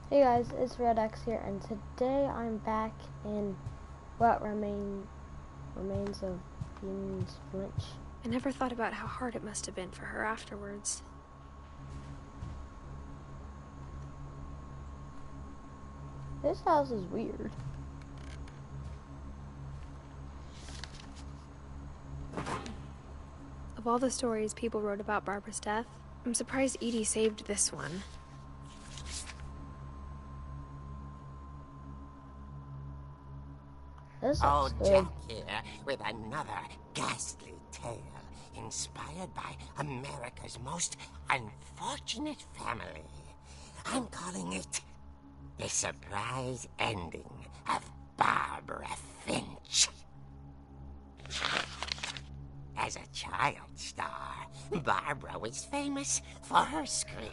Hey guys, it's Red X here, and today I'm back in what remains of Union's Flinch. I never thought about how hard it must have been for her afterwards. This house is weird. Of all the stories people wrote about Barbara's death, I'm surprised Edie saved this one. This Oh, looks Jack good. here with another ghastly tale inspired by America's most unfortunate family. I'm calling it The Surprise Ending of Barbara Finch. As a child star, Barbara was famous for her scream.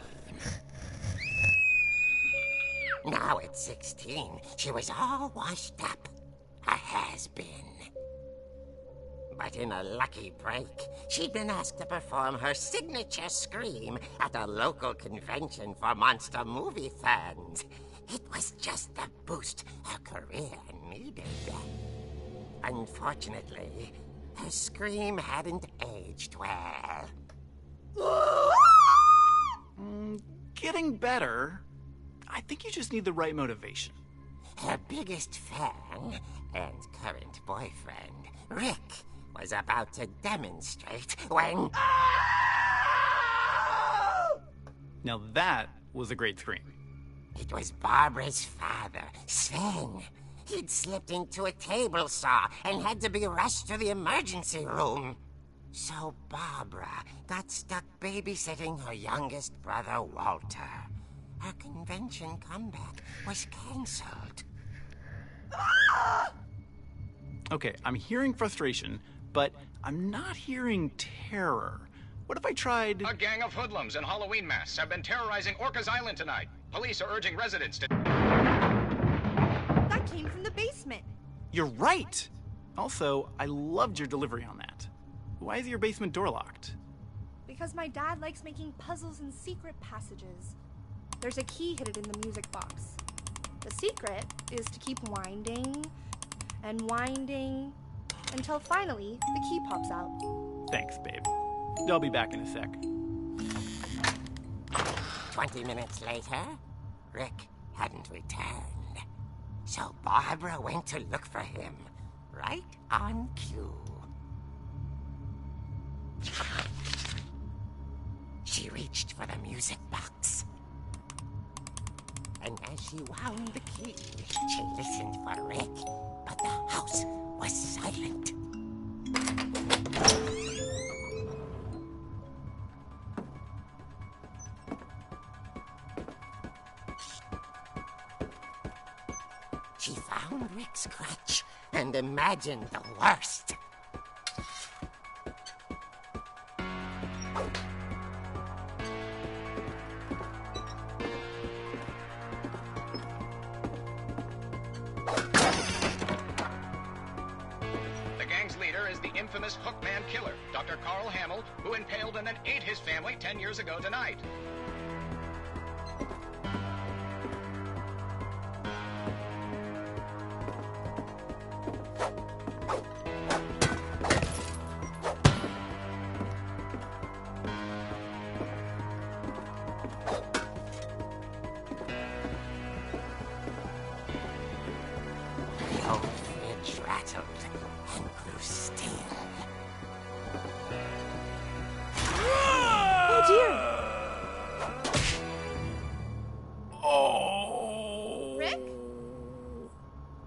Now at 16, she was all washed up. A has-been. But in a lucky break, she'd been asked to perform her signature scream at a local convention for monster movie fans. It was just the boost her career needed. Unfortunately, her scream hadn't aged well. Getting better. I think you just need the right motivation. Her biggest fan and current boyfriend, Rick, was about to demonstrate when... Now that was a great scream. It was Barbara's father, Sven. He'd slipped into a table saw and had to be rushed to the emergency room. So Barbara got stuck babysitting her youngest brother, Walter. Her convention comeback was cancelled. Okay, I'm hearing frustration, but I'm not hearing terror. What if I tried... A gang of hoodlums in Halloween masks have been terrorizing Orcas Island tonight. Police are urging residents to... That came from the basement. You're right! Also, I loved your delivery on that. Why is your basement door locked? Because my dad likes making puzzles and secret passages. There's a key hidden in the music box. The secret is to keep winding and winding until finally the key pops out. Thanks, babe. I'll be back in a sec. 20 minutes later, Rick hadn't returned. So Barbara went to look for him, right on cue. She reached for the music box. And as she wound the key, she listened for Rick, but the house was silent. She found Rick's crutch and imagined the worst. The gang's leader is the infamous Hookman Killer, Dr. Carl Hamill, who impaled and then ate his family 10 years ago tonight. The old fridge rattled and grew still. Oh dear! Oh! Rick?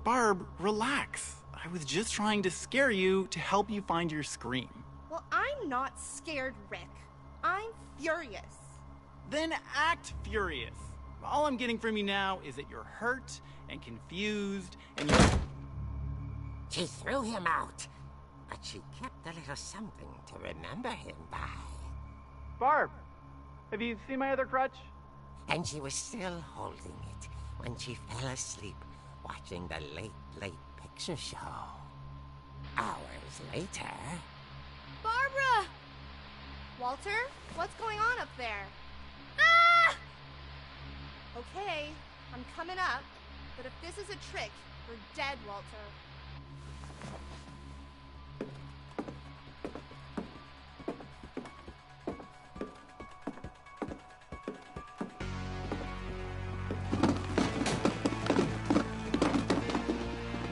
Barb, relax. I was just trying to scare you to help you find your scream. Well, I'm not scared, Rick. I'm furious. Then act furious. All I'm getting from you now is that you're hurt and confused and you're... She threw him out, but she kept a little something to remember him by. Barb, have you seen my other crutch? And she was still holding it when she fell asleep watching the Late Picture Show. Hours later... Barbara! Walter, what's going on up there? Ah! Okay, I'm coming up, but if this is a trick, you're dead, Walter.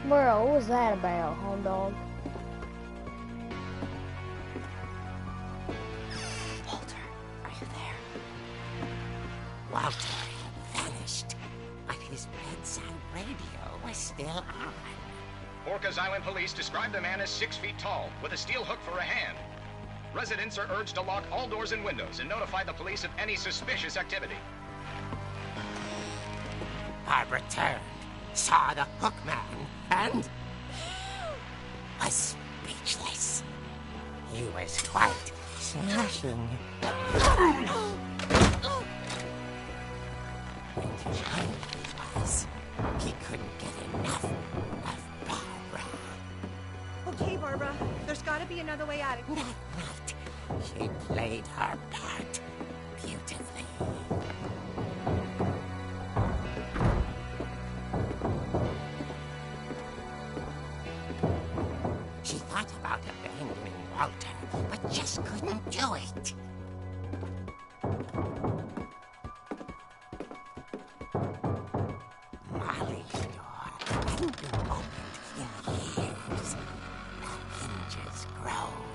Bro, what was that about, home dog? Walter, are you there? Walter had vanished, but his bedside radio was still on. Orcas Island police describe the man as 6 feet tall, with a steel hook for a hand. Residents are urged to lock all doors and windows and notify the police of any suspicious activity. Barbara turned, saw the hook man, and was speechless. He was quite smashing. And angry he was. He couldn't get enough of Barbara. Okay, Barbara, there's gotta be another way out of here. That night, she played her part beautifully. She thought about abandoning Walter, but just couldn't do it. Molly's door hadn't been opened in years. The hinges groaned.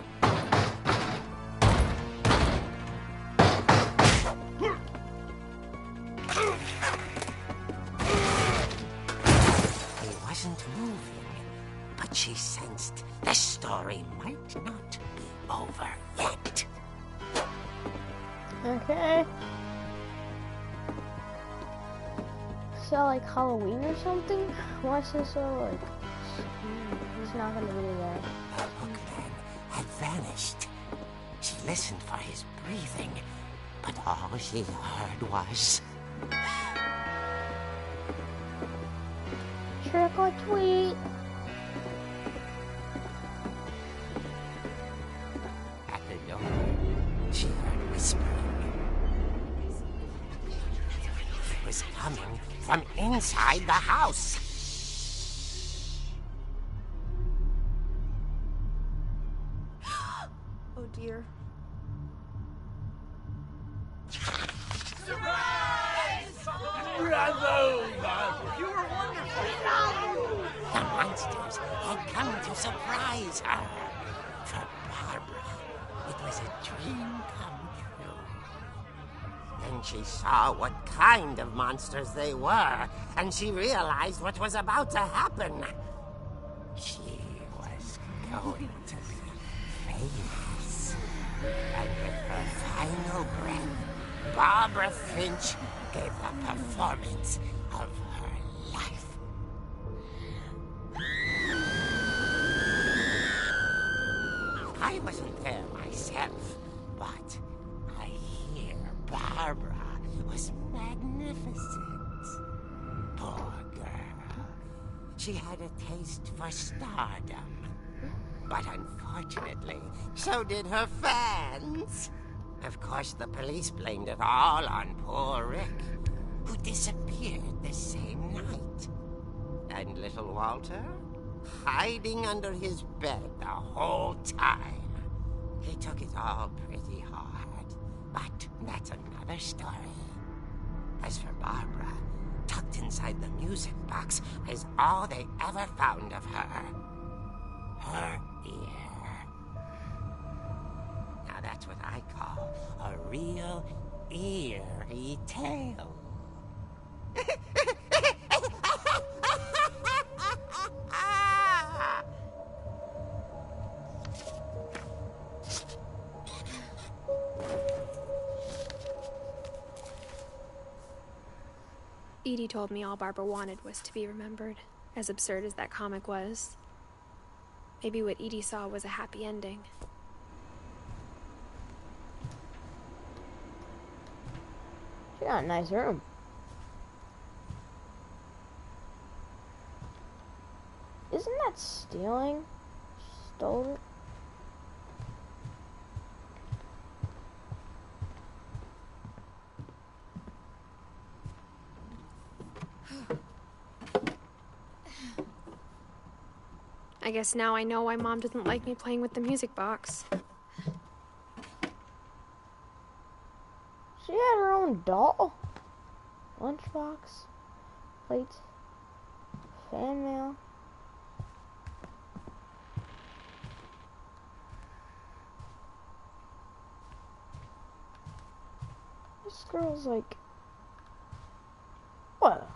He wasn't moving, but she sensed the story might not be over yet. Okay. So like Halloween or something? Why is this so like... He's not gonna be there. The hookman had vanished. She listened for his breathing, but all she heard was... Trick or treat. At the door, she heard whispering. It was coming from inside the house. Oh dear. The monsters had come to surprise her. For Barbara, it was a dream come true. Then she saw what kind of monsters they were, and she realized what was about to happen. She was going to be famous. And with her final breath, Barbara Finch gave the performance of her life. I wasn't there myself, but I hear Barbara was magnificent. Poor girl. She had a taste for stardom. But unfortunately, so did her fans. Of course, the police blamed it all on poor Rick, who disappeared the same night. And little Walter? Hiding under his bed the whole time. He took it all pretty hard, but that's another story. As for Barbara, tucked inside the music box is all they ever found of her. Her ear. Now that's what I call a real eerie tale. Edie told me all Barbara wanted was to be remembered, as absurd as that comic was. Maybe what Edie saw was a happy ending. She got a nice room. Isn't that stealing? Stole it? I guess now I know why Mom didn't like me playing with the music box. She had her own doll, lunchbox, plate, fan mail. This girl's like, what?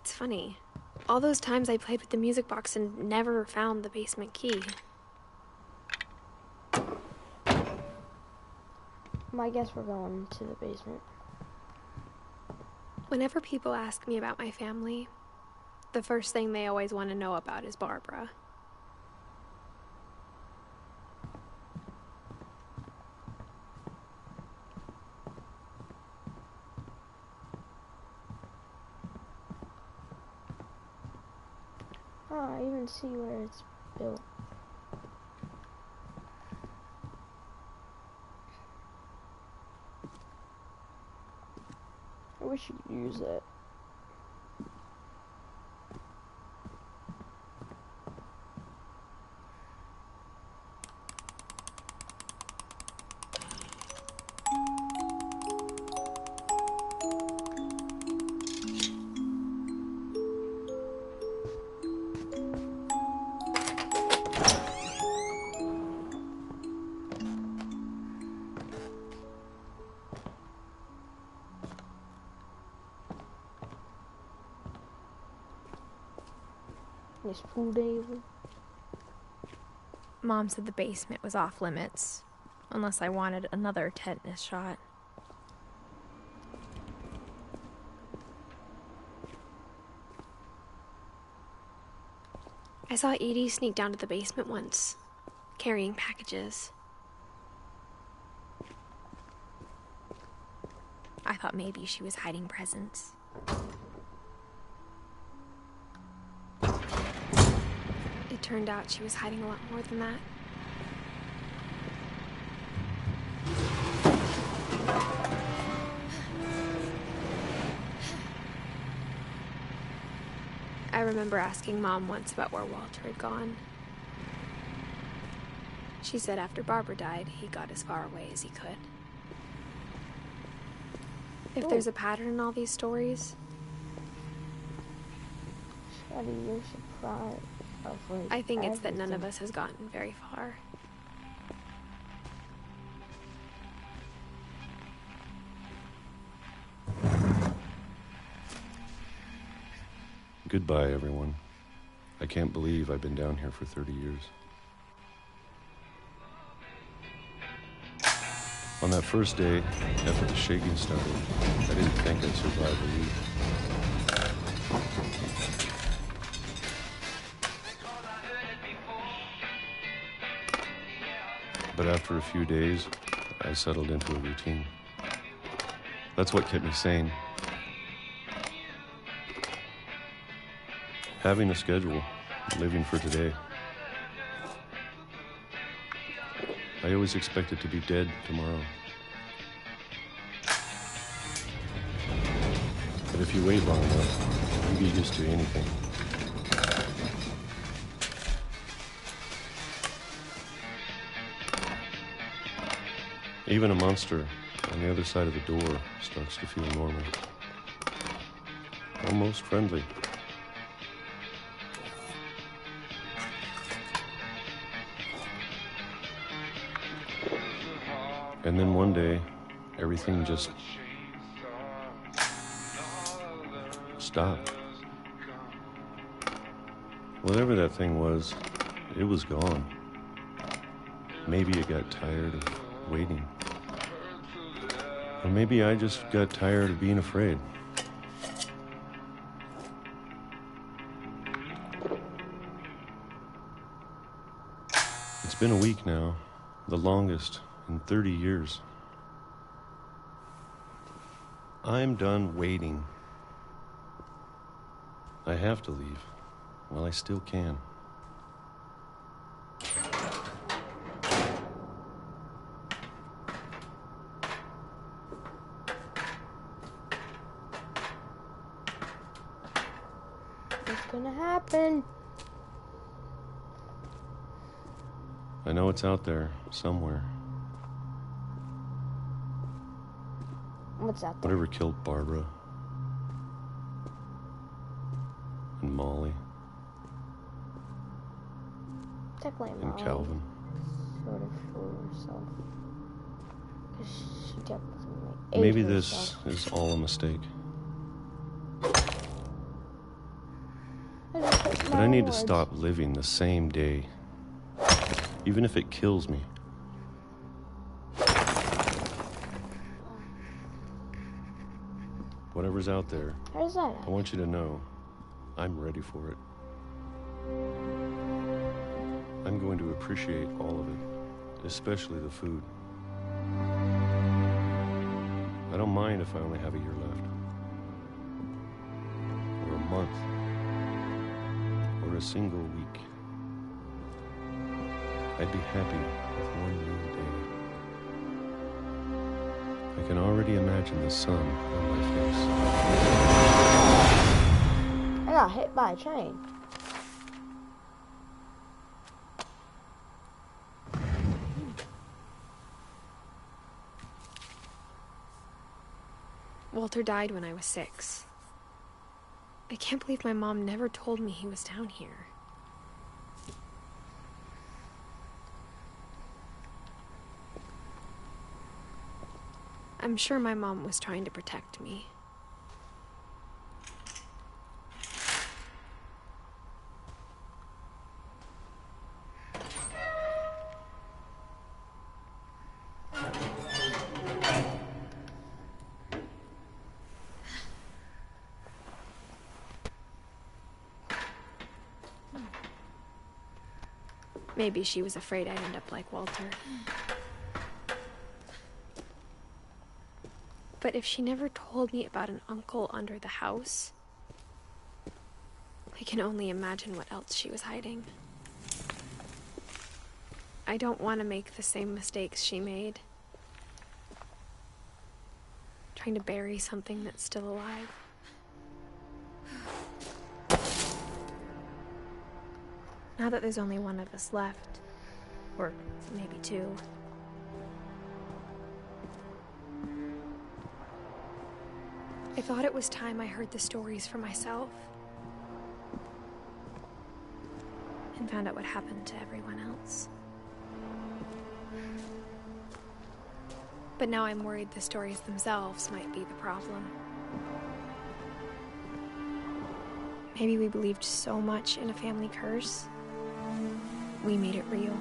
It's funny. All those times I played with the music box and never found the basement key. I guess we're going to the basement. Whenever people ask me about my family, the first thing they always want to know about is Barbara. Oh, I even see where it's built. I wish you could use it. Nice pool day. Mom said the basement was off limits, unless I wanted another tetanus shot. I saw Edie sneak down to the basement once, carrying packages. I thought maybe she was hiding presents. It turned out she was hiding a lot more than that. I remember asking Mom once about where Walter had gone. She said after Barbara died, he got as far away as he could. If there's a pattern in all these stories, Shady, you're surprised. I think it's that none of us has gotten very far. Goodbye, everyone. I can't believe I've been down here for 30 years. On that first day, after the shaking started, I didn't think I'd survive a week. But after a few days, I settled into a routine. That's what kept me sane. Having a schedule, living for today. I always expected to be dead tomorrow. But if you wait long enough, you get used to anything. Even a monster on the other side of the door starts to feel normal. Almost friendly. And then one day, everything just stopped. Whatever that thing was, it was gone. Maybe it got tired of waiting. Or maybe I just got tired of being afraid. It's been a week now, the longest in 30 years. I'm done waiting. I have to leave. Well, I still can. gonna happen? I know it's out there, somewhere. What's out there? Whatever killed Barbara. And Molly. Technically, And Molly Calvin. sort of fooled herself. Because she definitely ate Maybe herself. this is all a mistake. But I need to stop living the same day. Even if it kills me. Whatever's out there, How does that I happen? want you to know I'm ready for it. I'm going to appreciate all of it, especially the food. I don't mind if I only have a year left. Or a month. Or a single week. I'd be happy with one new day. I can already imagine the sun on my face. I got hit by a train. Walter died when I was 6. I can't believe my mom never told me he was down here. I'm sure my mom was trying to protect me. Maybe she was afraid I'd end up like Walter. But if she never told me about an uncle under the house, I can only imagine what else she was hiding. I don't want to make the same mistakes she made. Trying to bury something that's still alive. Now that there's only one of us left, or maybe 2, I thought it was time I heard the stories for myself and found out what happened to everyone else. But now I'm worried the stories themselves might be the problem. Maybe we believed so much in a family curse, we made it real.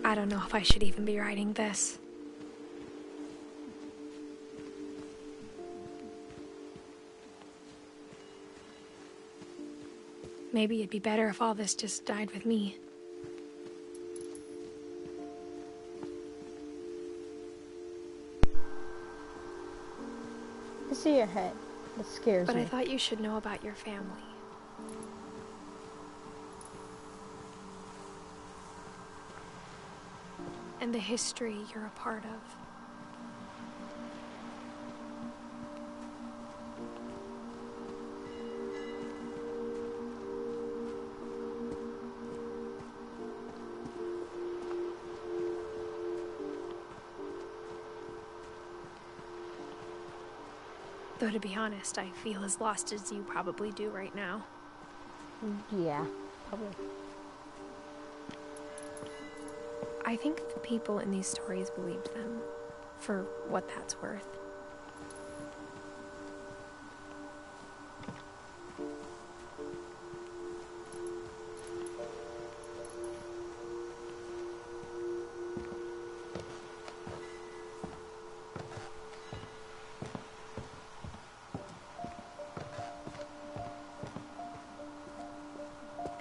I don't know if I should even be writing this. Maybe it'd be better if all this just died with me. I see your head. It scares But me. I thought you should know about your family. And the history you're a part of. Though to be honest, I feel as lost as you probably do right now. Yeah, probably. I think the people in these stories believed them, for what that's worth.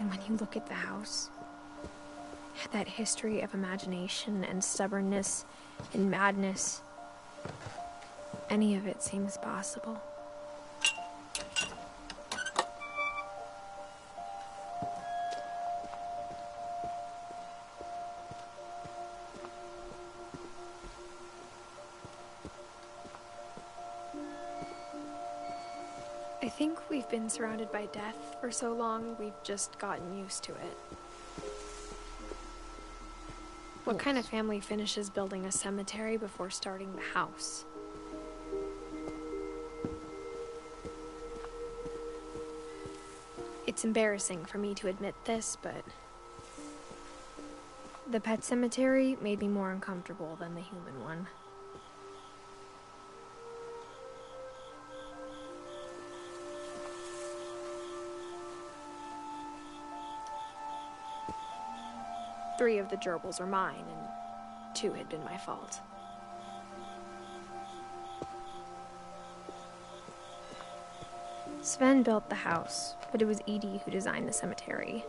And when you look at the house, it had that history of imagination and stubbornness and madness. Any of it seems possible. I think we've been surrounded by death for so long, we've just gotten used to it. What kind of family finishes building a cemetery before starting the house? It's embarrassing for me to admit this, but the pet cemetery made me more uncomfortable than the human one. Three of the gerbils are mine, and 2 had been my fault. Sven built the house, but it was Edie who designed the cemetery.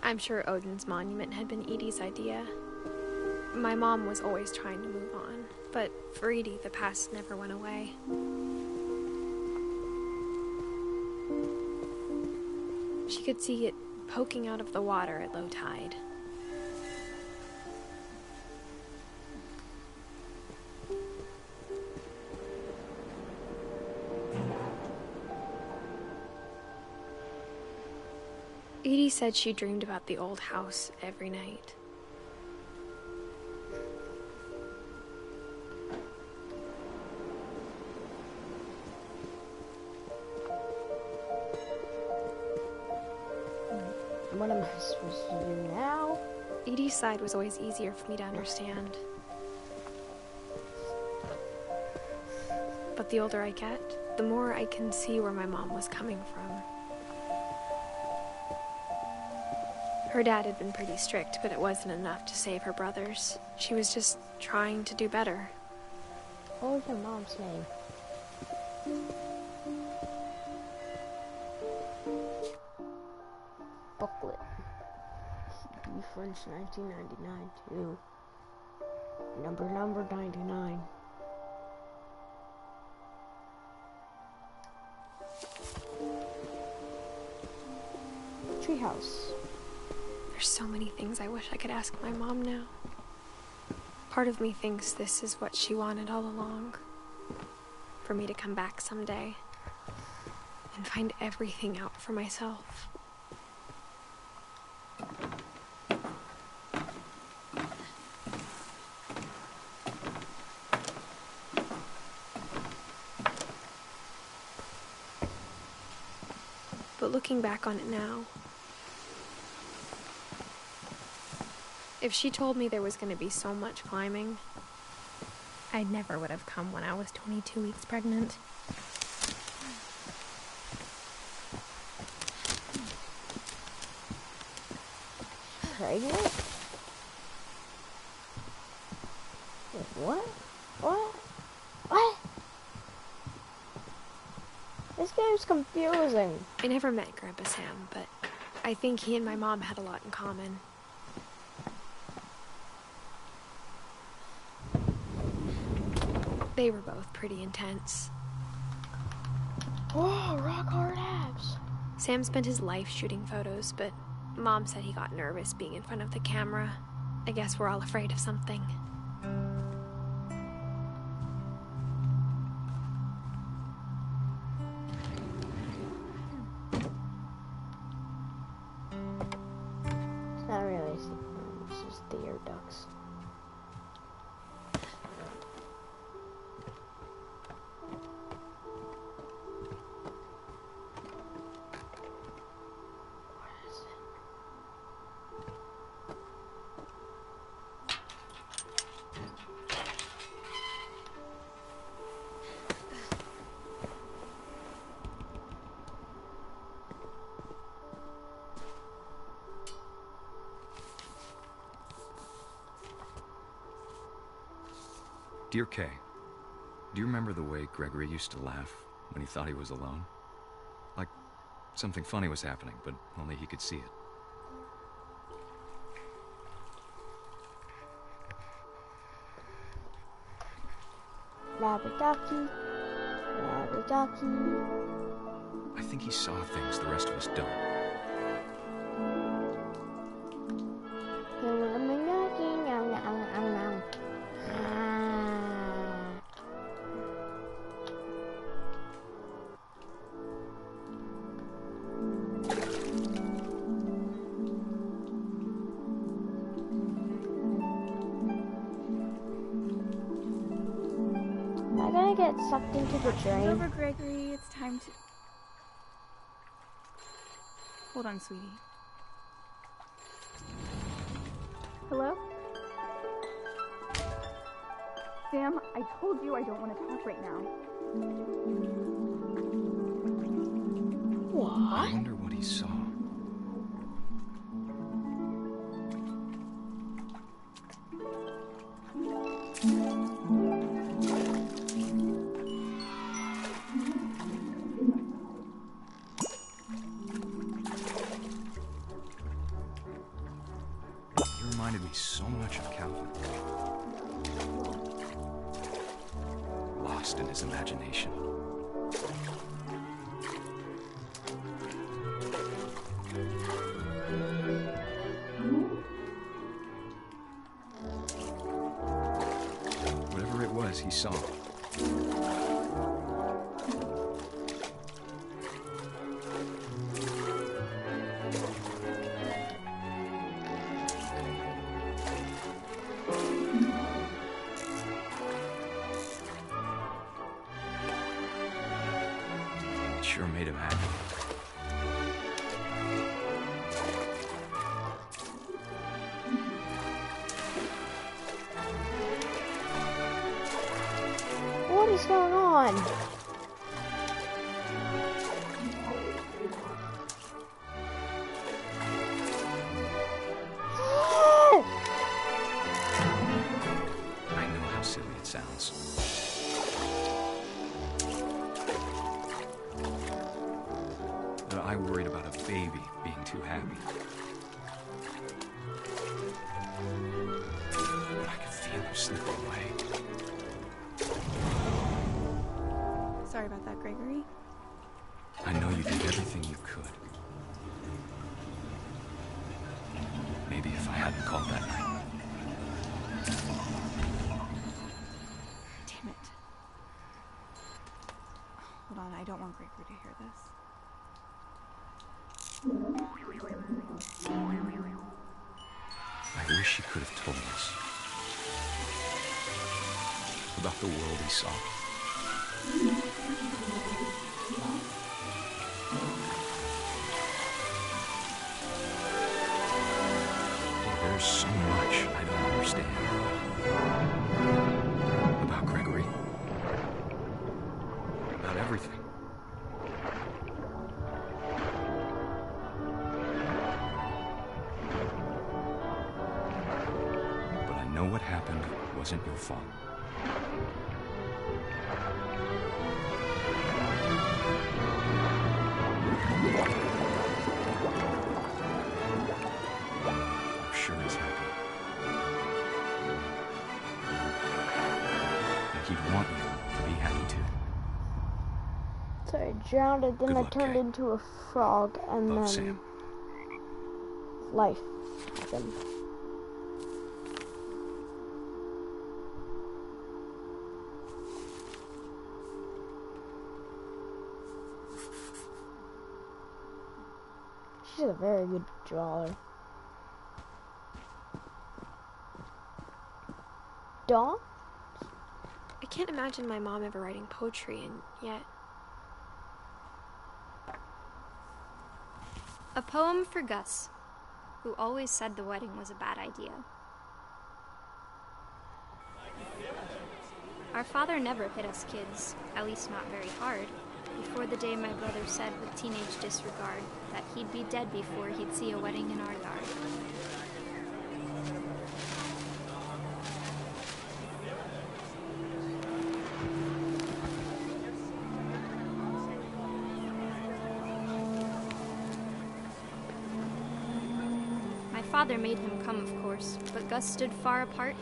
I'm sure Odin's monument had been Edie's idea. My mom was always trying to move on, but for Edie, the past never went away. She could see it poking out of the water at low tide. Edie said she dreamed about the old house every night. What am I supposed to do now? Edie's side was always easier for me to understand. But the older I get, the more I can see where my mom was coming from. Her dad had been pretty strict, but it wasn't enough to save her brothers. She was just trying to do better. What was your mom's name? Booklet. CD French 1999 too. Number 99. Treehouse. There's so many things I wish I could ask my mom now. Part of me thinks this is what she wanted all along. For me to come back someday and find everything out for myself. But looking back on it now, if she told me there was going to be so much climbing, I never would have come when I was 22 weeks pregnant. Pregnant? Wait, what? What? What? This game's confusing. I never met Grandpa Sam, but I think he and my mom had a lot in common. They were both pretty intense. Whoa, rock hard abs. Sam spent his life shooting photos, but Mom said he got nervous being in front of the camera. I guess we're all afraid of something. It's not really, it's just the ear ducts. Dear Kay, Do you remember the way Gregory used to laugh when he thought he was alone? Like something funny was happening, but only he could see it. Rabbit ducky, rabbit ducky. I think he saw things the rest of us don't. Am I gonna get sucked into the drain? Over, Gregory. It's time to... Hold on, sweetie. Hello? Sam, I told you I don't want to talk right now. I wonder what he saw. He reminded me so much of Calvin. Lost in his imagination. Whatever it was, he saw. It sure made him happy. What is going on? I know how silly it sounds. But I worried about a baby being too happy. But I could feel him slipping away. Sorry about that, Gregory. I know you did everything you could. Maybe if I hadn't called that night. Damn it. Hold on, I don't want Gregory to hear this. I wish he could have told us about the world he saw. There's so much I don't understand about Gregory, about everything. But I know what happened wasn't your fault. I'm sure he's happy. And he'd want you to be happy too. So I drowned, then Good I luck, turned Kay. into a frog, and Love, then Sam. life happened. She's a very good drawer. Dawn? I can't imagine my mom ever writing poetry, and yet... A poem for Gus, who always said the wedding was a bad idea. Our father never hit us kids, at least not very hard, before the day my brother said with teenage disregard that he'd be dead before he'd see a wedding in our yard. father made him come, of course, but Gus stood far apart,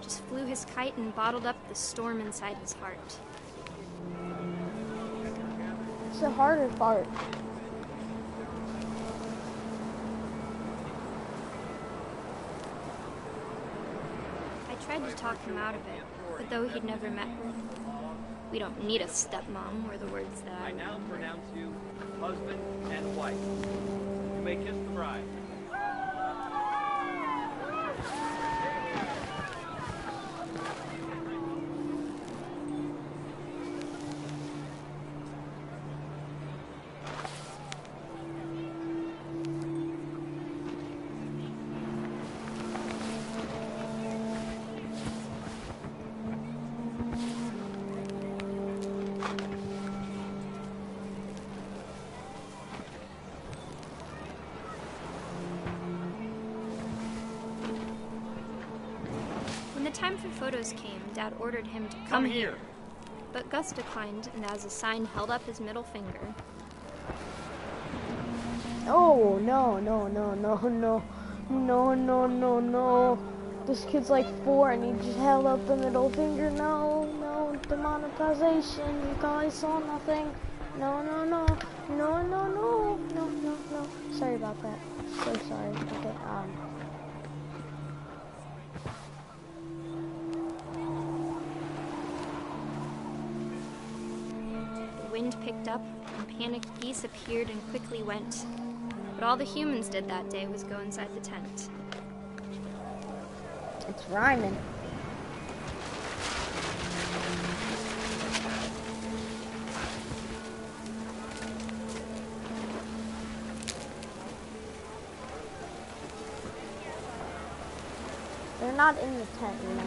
just flew his kite and bottled up the storm inside his heart. It's the harder part. I tried to talk him out of it, but though he'd never met her, "We don't need a stepmom," were the words that I now pronounce you husband and wife. You may kiss the bride. When the time for photos came, Dad ordered him to come here. But Gus declined, and as a sign held up his middle finger. Oh, no, no, no, no, no. No, no, no, no. This kid's like 4 and he just held up the middle finger. No, no, demonetization. You guys saw nothing. No, no, no. No, no, no. No, no, no. Sorry about that. So sorry. Okay, The wind picked up, and panicked geese appeared and quickly went. But all the humans did that day was go inside the tent. it's rhyming. They're not in the tent, you know.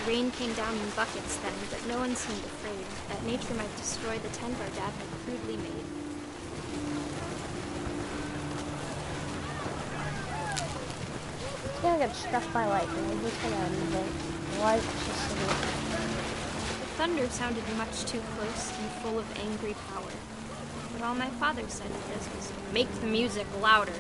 Rain came down in buckets then, but no one seemed afraid that nature might destroy the tent our dad had crudely made. He's gonna get struck by lightning. He's gonna invent light just to The thunder sounded much too close and full of angry power. But all my father said of this was, "Make the music louder."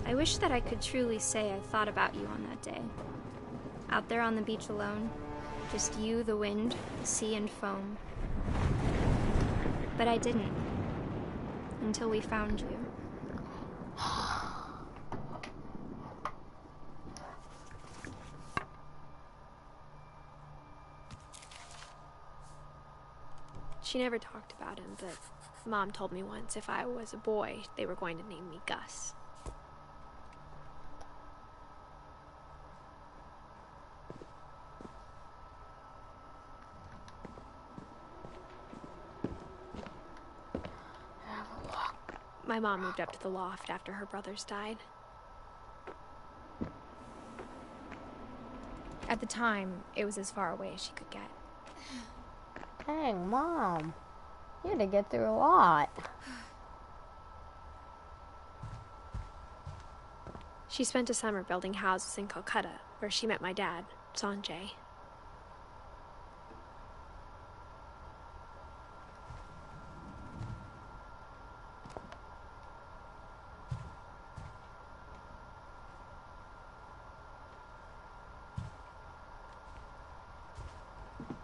I wish that I could truly say I thought about you on that day. Out there on the beach alone, just you, the wind, the sea, and foam. But I didn't. Until we found you. She never talked about him, but Mom told me once if I was a boy, they were going to name me Gus. My mom moved up to the loft after her brothers died. At the time, it was as far away as she could get. Dang, Mom. You had to get through a lot. She spent a summer building houses in Calcutta, where she met my dad, Sanjay.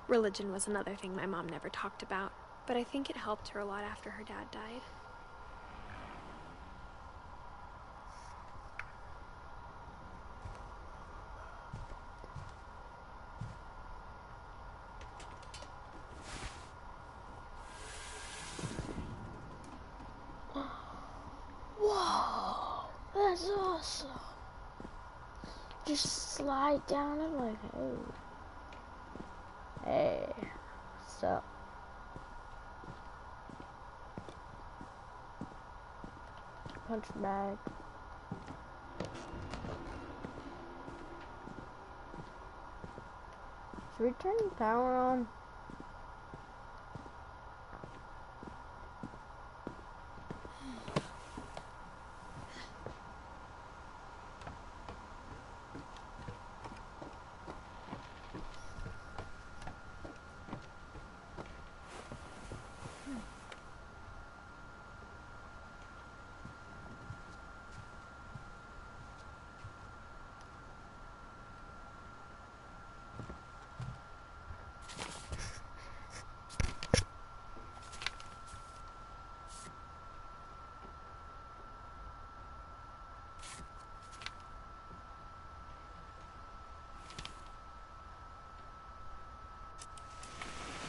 Religion was another thing my mom never talked about, but I think it helped her a lot after her dad died. Whoa, that's awesome. Just slide down and like, oh. Hey, what's up? punch bag. Should we turn the power on?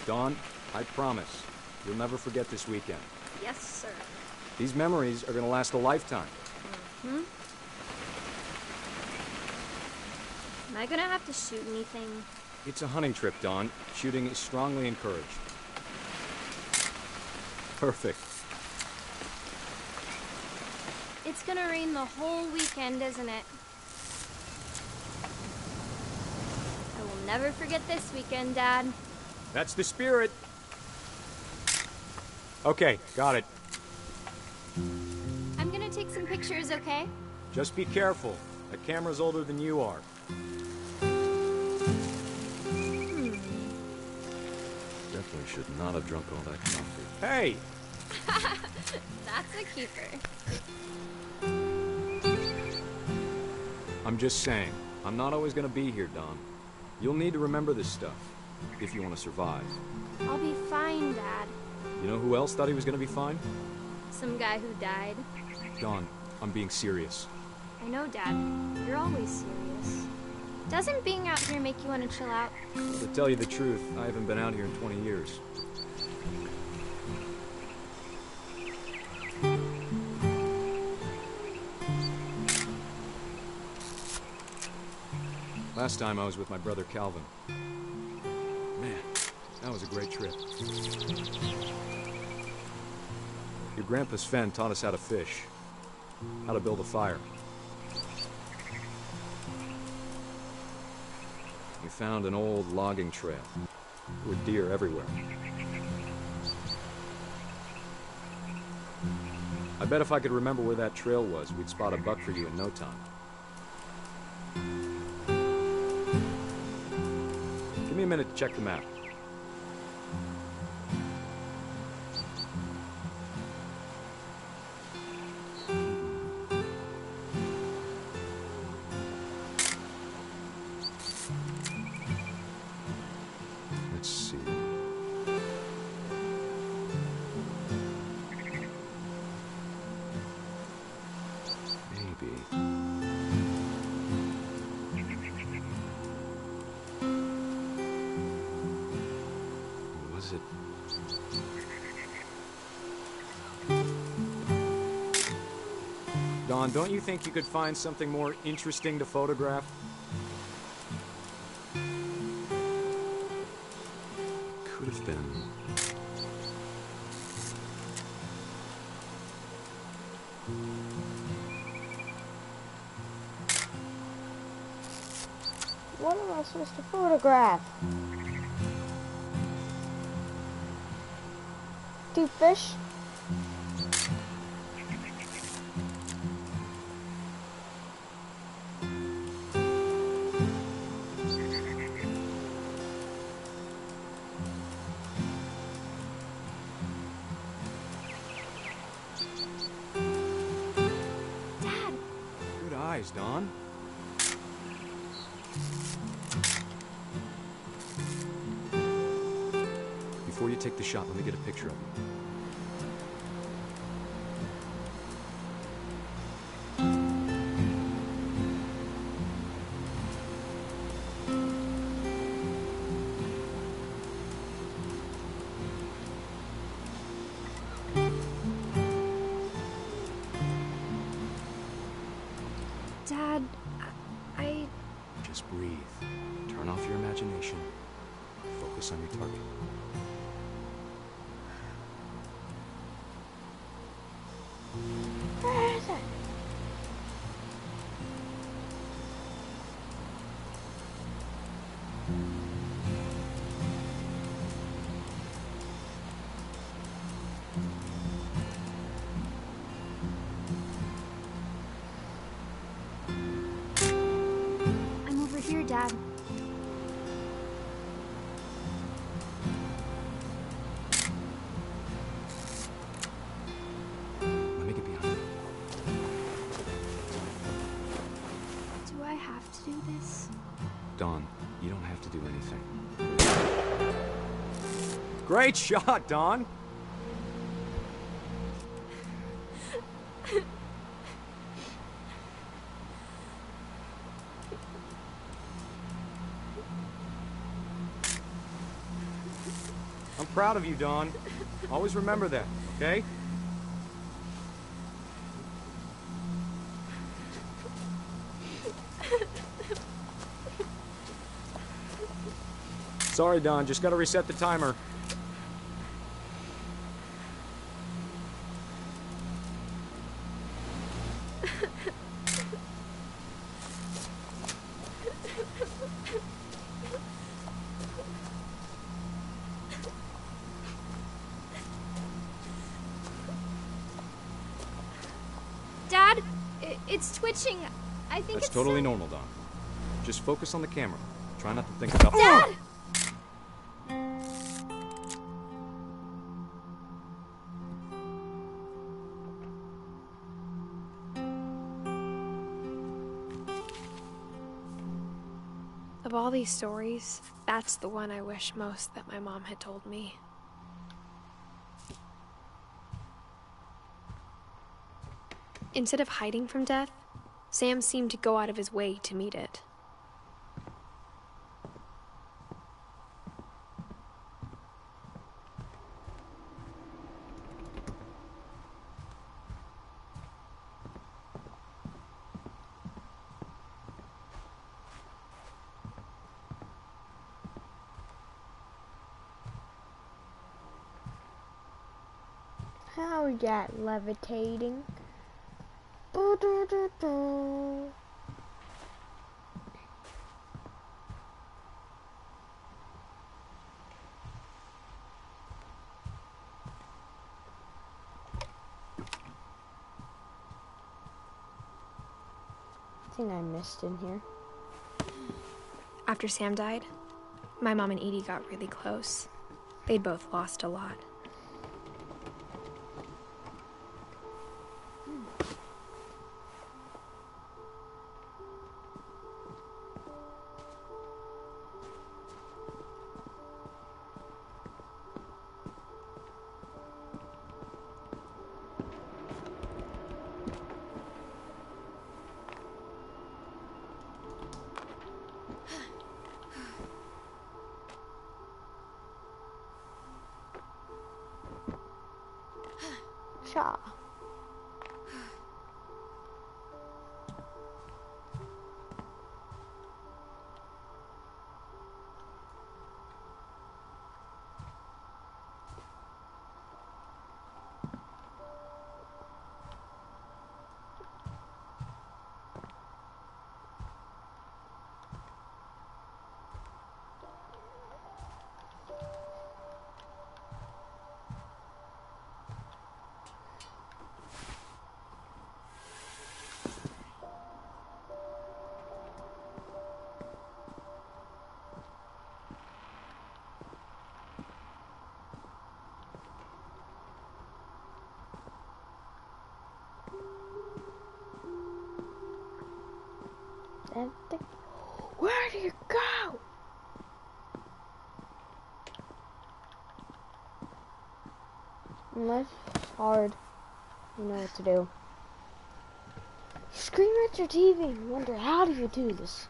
Dawn, I promise, you'll never forget this weekend. Yes, sir. These memories are gonna last a lifetime. Hmm? Am I gonna have to shoot anything? It's a hunting trip, Dawn. Shooting is strongly encouraged. Perfect. It's gonna rain the whole weekend, isn't it? I will never forget this weekend, Dad. That's the spirit. Okay, got it. I'm gonna take some pictures, okay? Just be careful. That camera's older than you are. Definitely should not have drunk all that coffee. Hey! That's a keeper. I'm just saying, I'm not always gonna be here, Dawn. You'll need to remember this stuff, if you want to survive. I'll be fine, Dad. You know who else thought he was gonna be fine? Some guy who died. Dawn, I'm being serious. I know, Dad. You're always serious. Doesn't being out here make you want to chill out? To tell you the truth, I haven't been out here in 20 years. Last time I was with my brother Calvin. Man, that was a great trip. Your grandpa Sven taught us how to fish, how to build a fire. We found an old logging trail. There were deer everywhere. I bet if I could remember where that trail was, we'd spot a buck for you in no time. Give me a minute to check the map. Let's see. Maybe. Was it? Dawn, don't you think you could find something more interesting to photograph? Could have been. What am I supposed to photograph? 2 fish? Good eyes, Dawn. Before you take the shot, let me get a picture of you. Dad, I... Just breathe. Turn off your imagination. Focus on your target. Where is it? Dad. Let me get behind you. Do I have to do this? Dawn, you don't have to do anything. Great shot, Dawn! I'm proud of you, Dawn. Always remember that, okay? Sorry, Dawn. Just gotta reset the timer. Dad, it's twitching. I think That's it's totally normal, Dawn. Just focus on the camera. Try not to think about— Dad! Of all these stories, that's the one I wish most that my mom had told me. Instead of hiding from death, Sam seemed to go out of his way to meet it. How is that levitating? Boo doo doo doo. I think I missed in here. After Sam died, my mom and Edie got really close. They'd both lost a lot. Cha. Where do you go? Unless it's hard, you know what to do. Scream at your TV and wonder, how do you do this?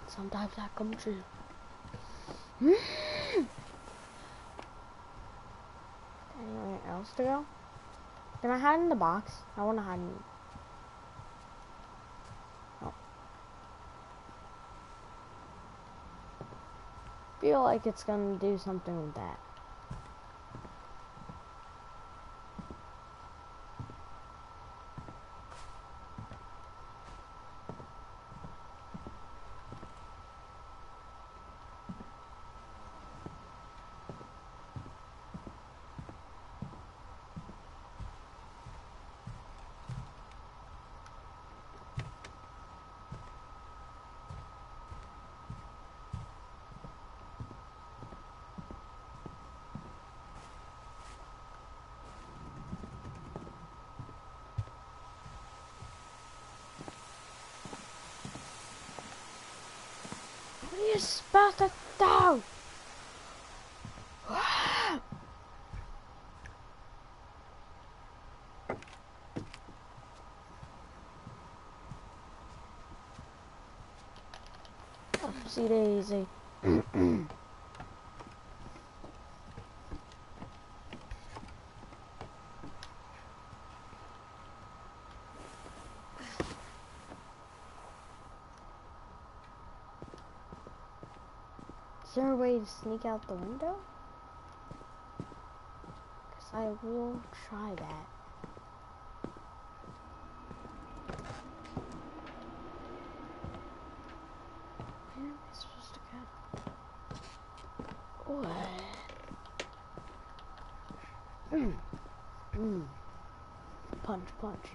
Sometimes that comes true. Anywhere else to go? Can I hide in the box? I want to hide in... Oh. Feel like it's gonna do something with that. What are you supposed to do? Oopsie daisy. Is there a way to sneak out the window? Because I will try that. Where am I supposed to go? What? Punch, punch.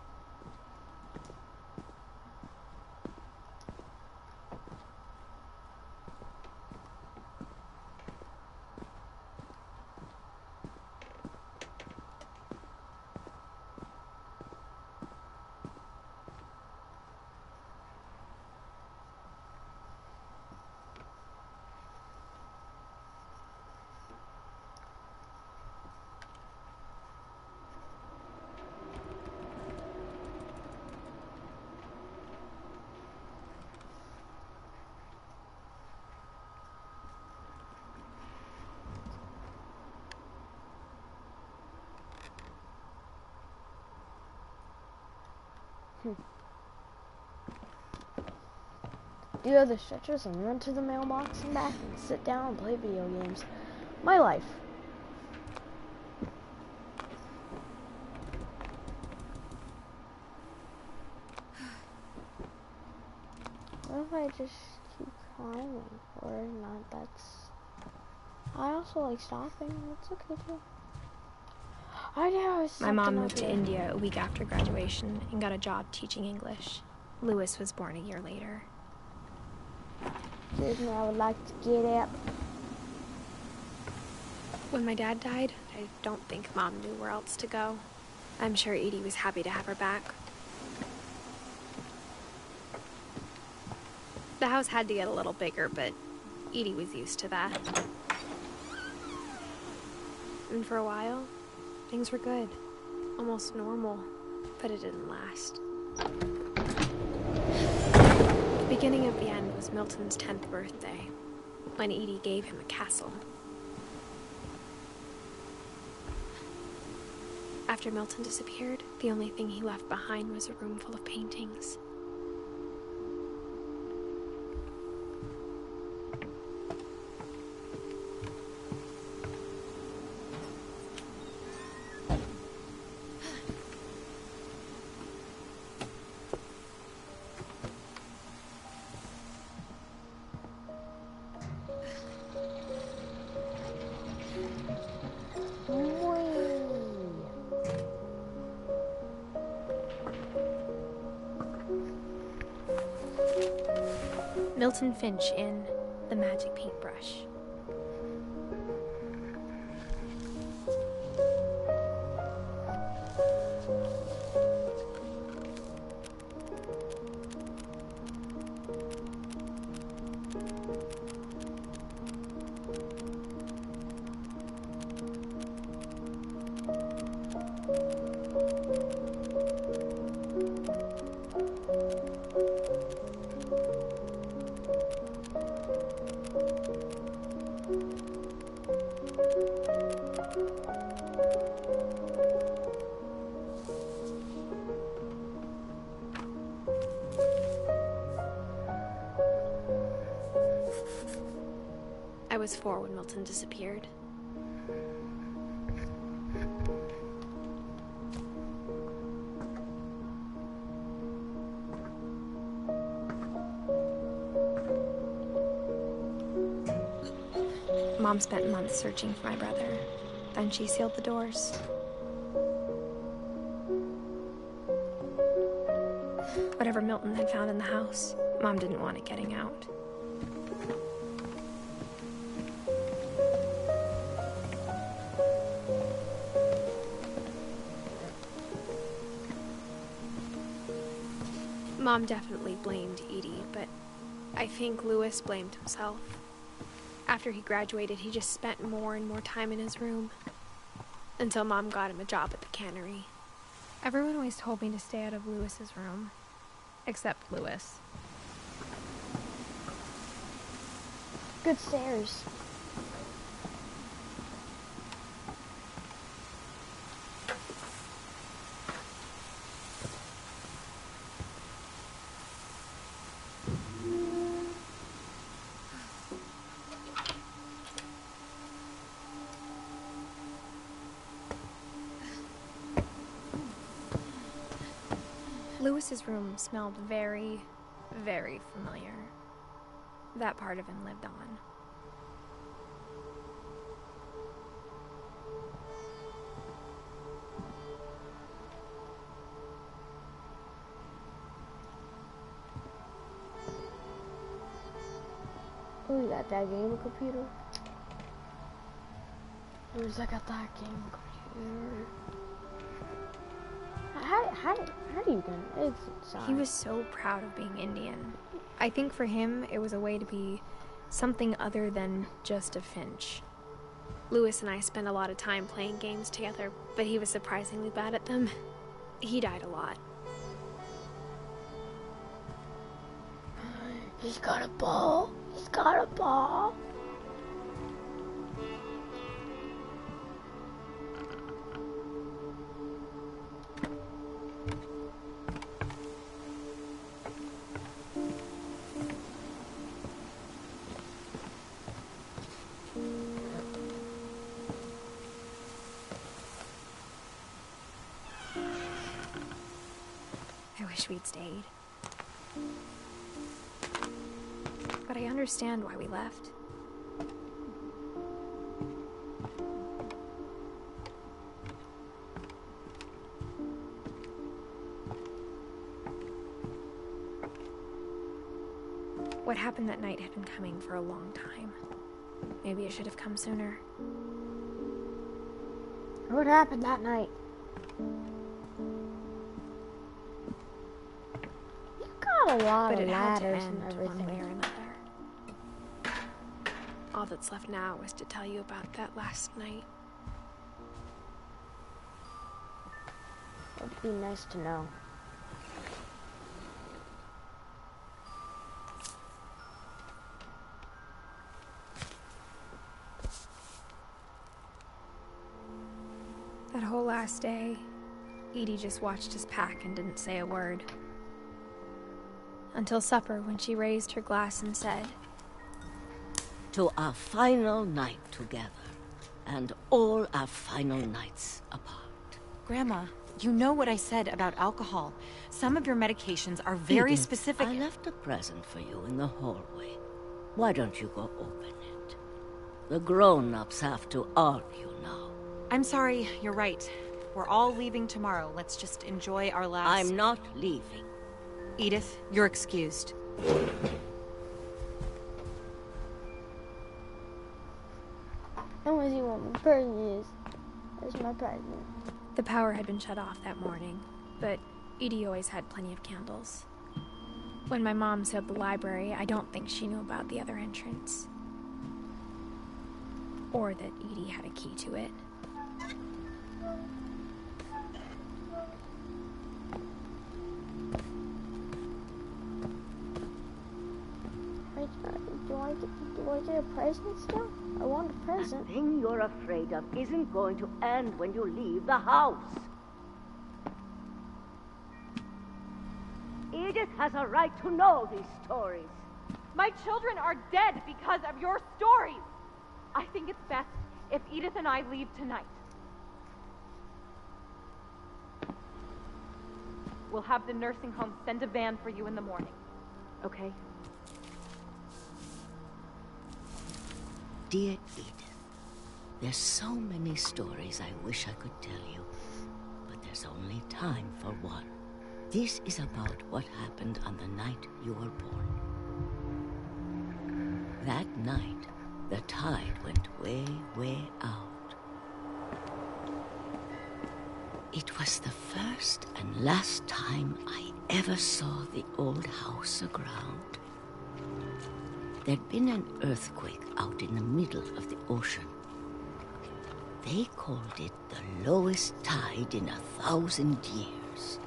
Do other stretches and run to the mailbox and back and sit down and play video games. My life. What if I just keep climbing? Or not, that's... I also like stopping, that's okay too. I know. My mom moved to India a week after graduation and got a job teaching English. Lewis was born a year later. Excuse me, I would like to get up. When my dad died, I don't think Mom knew where else to go. I'm sure Edie was happy to have her back. The house had to get a little bigger, but Edie was used to that. And for a while, things were good. Almost normal, but it didn't last. The beginning of the end was Milton's 10th birthday, when Edie gave him a castle. After Milton disappeared, the only thing he left behind was a room full of paintings. Milton Finch in The Magic Paintbrush. I was 4 when Milton disappeared. Mom spent months searching for my brother. Then she sealed the doors. Whatever Milton had found in the house, Mom didn't want it getting out. Mom definitely blamed Edie, but I think Louis blamed himself. After he graduated, he just spent more and more time in his room. Until Mom got him a job at the cannery. Everyone always told me to stay out of Louis's room. Except Louis. Good stairs. Louis's room smelled very, very familiar. That part of him lived on. Oh, you got that game computer? Who's that got that game computer? How do you get it? He was so proud of being Indian. I think for him, it was a way to be something other than just a Finch. Louis and I spent a lot of time playing games together, but he was surprisingly bad at them. He died a lot. He's got a ball. He's got a ball. I wish we'd stayed. But I understand why we left. What happened that night had been coming for a long time. Maybe it should have come sooner. What happened that night? You got a lot of ladders and everything. One way or another. All that's left now is to tell you about that last night. It'd be nice to know. That whole last day, Edie just watched us pack and didn't say a word. Until supper, when she raised her glass and said, "To our final night together, and all our final nights apart." Grandma, you know what I said about alcohol. Some of your medications are very Edith, specific. I left a present for you in the hallway. Why don't you go open it? The grown-ups have to argue now. I'm sorry, you're right. We're all leaving tomorrow. Let's just enjoy our last... I'm not leaving. Edith, you're excused. I want to see what my present is. There's my present. The power had been shut off that morning, but Edie always had plenty of candles. When my mom said the library, I don't think she knew about the other entrance. Or that Edie had a key to it. Do I get a present still? I want a present. The thing you're afraid of isn't going to end when you leave the house. Edith has a right to know these stories. My children are dead because of your stories. I think it's best if Edith and I leave tonight. We'll have the nursing home send a van for you in the morning. Okay? Dear Edith, there's so many stories I wish I could tell you, but there's only time for one. This is about what happened on the night you were born. That night, the tide went way, way out. It was the first and last time I ever saw the old house aground. There'd been an earthquake out in the middle of the ocean. They called it the lowest tide in 1,000 years.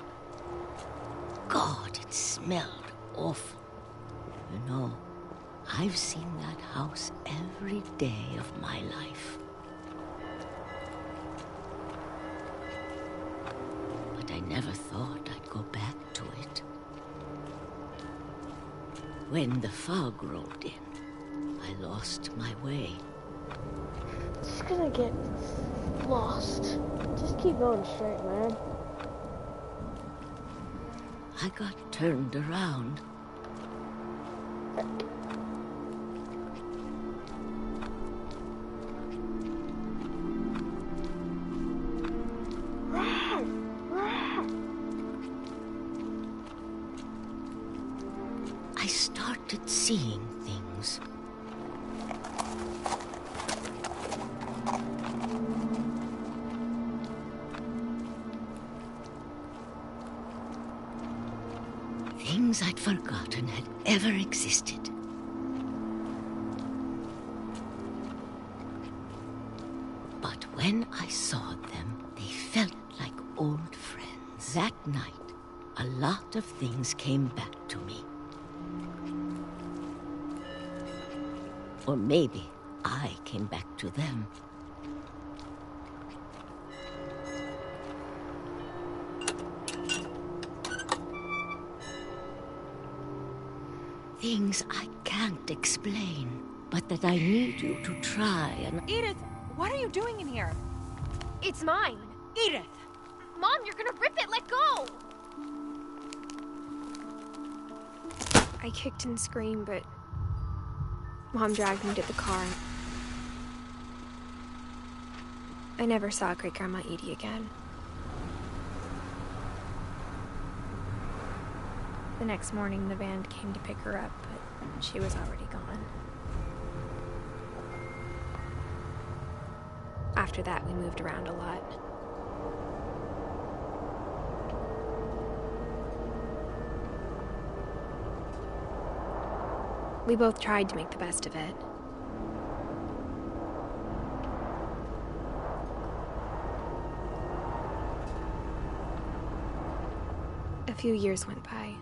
God, it smelled awful. You know, I've seen that house every day of my life. But I never thought I'd go back to it. When the fog rolled in, I lost my way. Just gonna get lost. Just keep going straight, man. I got turned around. I started seeing things. Things I'd forgotten had ever existed. But when I saw them, they felt like old friends. That night, a lot of things came back to me. Or maybe I came back to them. Things I can't explain, but that I need you to try and... Edith, what are you doing in here? It's mine. Edith! Mom, you're gonna rip it! Let go! I kicked and screamed, but Mom dragged me to the car. I never saw Great-Grandma Edie again. The next morning, the van came to pick her up, but she was already gone. After that, we moved around a lot. We both tried to make the best of it. A few years went by.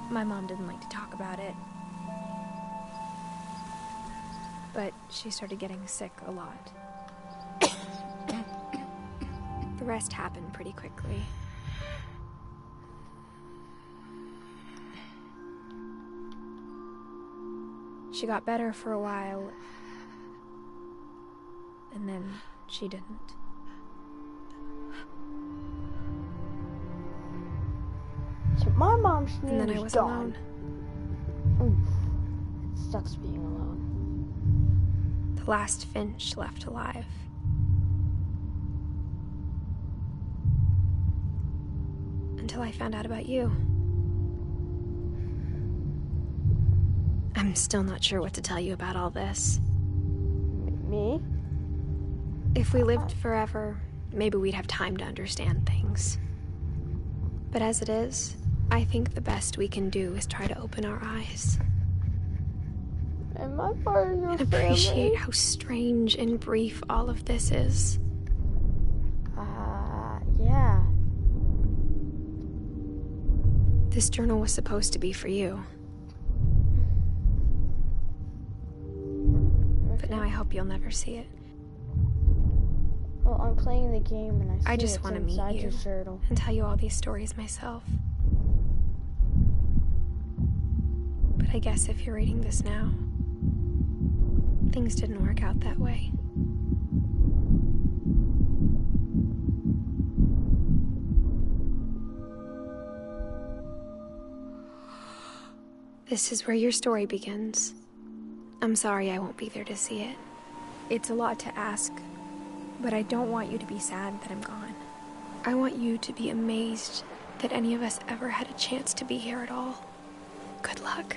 My mom didn't like to talk about it. But she started getting sick a lot. The rest happened pretty quickly. She got better for a while, and then she didn't. So my mom's name And then I was alone. It sucks being alone. The last Finch left alive. Until I found out about you. I'm still not sure what to tell you about all this. Me? If we lived forever, maybe we'd have time to understand things. But as it is, I think the best we can do is try to open our eyes. Am I part of your and appreciate family? how strange and brief all of this is. Yeah. This journal was supposed to be for you. But now I hope you'll never see it. Well, I'm playing the game and I see just it's want to meet inside you your journal. and tell you all these stories myself. But I guess if you're reading this now, things didn't work out that way. This is where your story begins. I'm sorry I won't be there to see it. It's a lot to ask, but I don't want you to be sad that I'm gone. I want you to be amazed that any of us ever had a chance to be here at all. Good luck.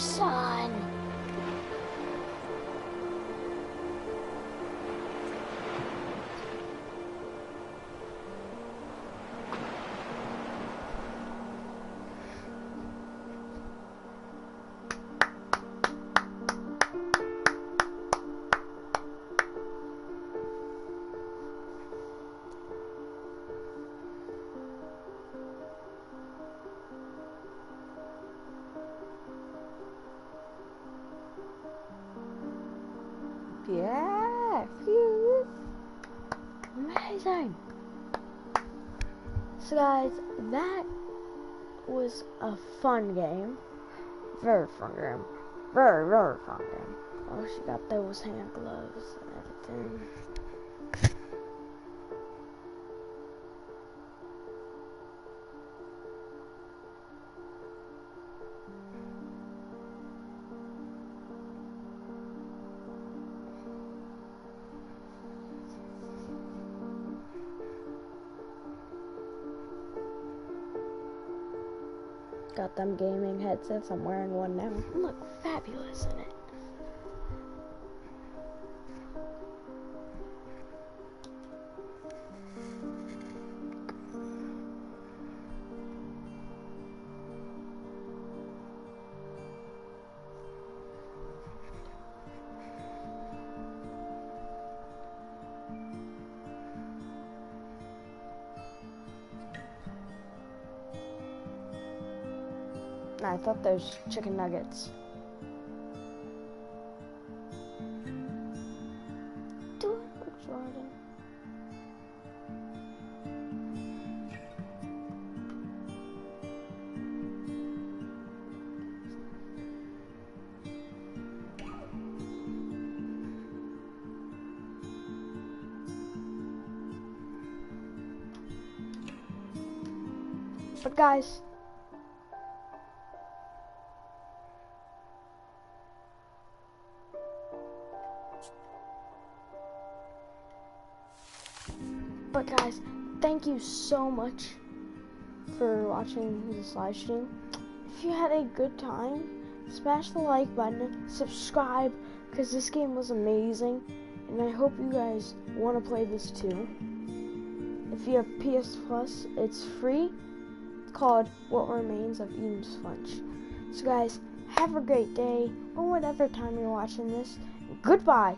son. Yeah, phew. Amazing. So guys, that was a fun game. Very fun game. Very, very fun game. Oh, she got those hand gloves and everything. Got them gaming headsets. I'm wearing one now. I look fabulous in it. I thought those chicken nuggets. Do it, Jordan. But guys, thank you so much for watching this live stream. If you had a good time, smash the like button, subscribe, because this game was amazing, and I hope you guys want to play this too. If you have PS Plus, it's free. It's called What Remains of Eden's Funch. So guys, have a great day, or whatever time you're watching this. Goodbye.